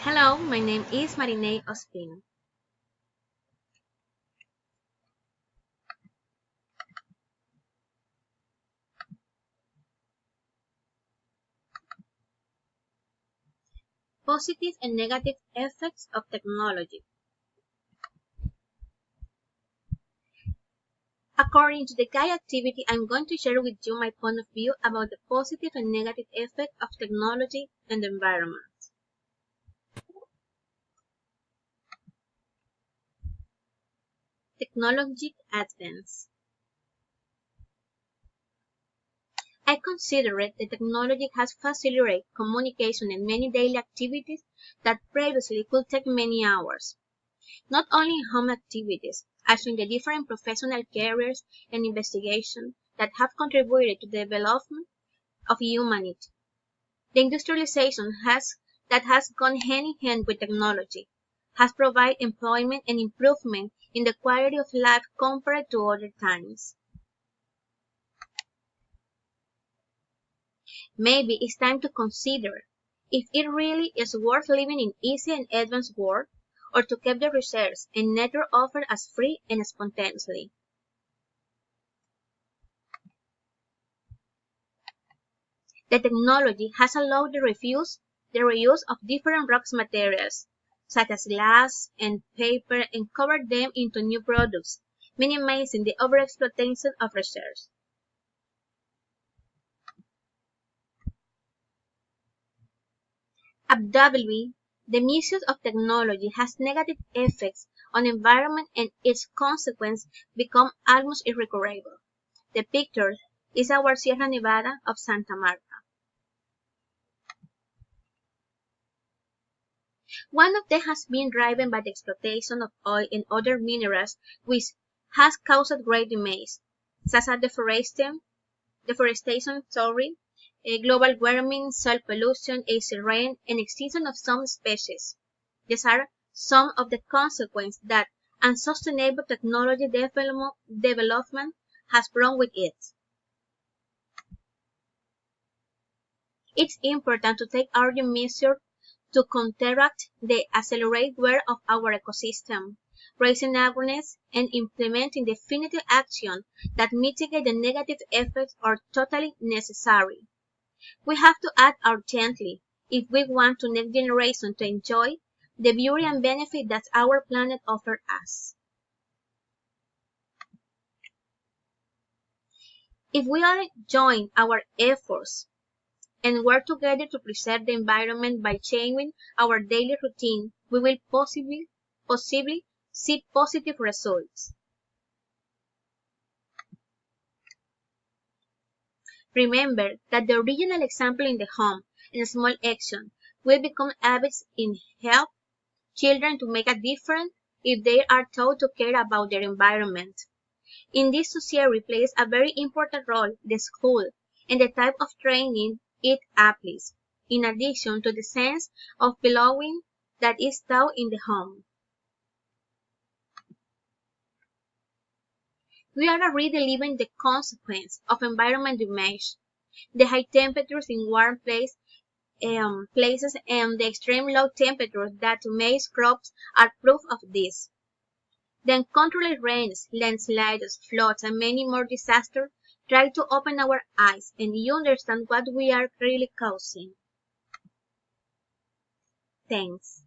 Hello, my name is Marinee Ospino. Positive and negative effects of technology. According to the guide activity, I'm going to share with you my point of view about the positive and negative effect of technology and the environment. Technologic advance. I consider it that technology has facilitated communication and many daily activities that previously could take many hours. Not only in home activities, also in the different professional careers and investigation that have contributed to the development of humanity. The industrialization that has gone hand in hand with technology has provided employment and improvement in the quality of life compared to other times. Maybe it's time to consider if it really is worth living in easy and advanced world or to keep the research and network offered as free and spontaneously. The technology has allowed the reuse of different rocks materials, such as glass and paper, and convert them into new products, minimizing the overexploitation of research. Undoubtedly, the misuse of technology has negative effects on the environment and its consequences become almost irrecoverable. The picture is our Sierra Nevada of Santa Marta. One of them has been driven by the exploitation of oil and other minerals, which has caused great damage, such as deforestation, global warming, soil pollution, acid rain, and extinction of some species. These are some of the consequences that unsustainable technology development has brought with it. It's important to take urgent measures to counteract the accelerated wear of our ecosystem, raising awareness and implementing definitive action that mitigate the negative effects are totally necessary. We have to act urgently if we want the next generation to enjoy the beauty and benefit that our planet offers us. If we all join our efforts and work together to preserve the environment by changing our daily routine, we will possibly see positive results. Remember that the original example in the home and small action will become habits in help children to make a difference if they are taught to care about their environment. In this society plays a very important role the school and the type of training it applies, in addition to the sense of belonging that is taught in the home. We are already living the consequence of environment damage. The high temperatures in warm places and the extreme low temperatures that make crops are proof of this. The uncontrolled rains, landslides, floods, and many more disasters try to open our eyes and you understand what we are really causing. Thanks.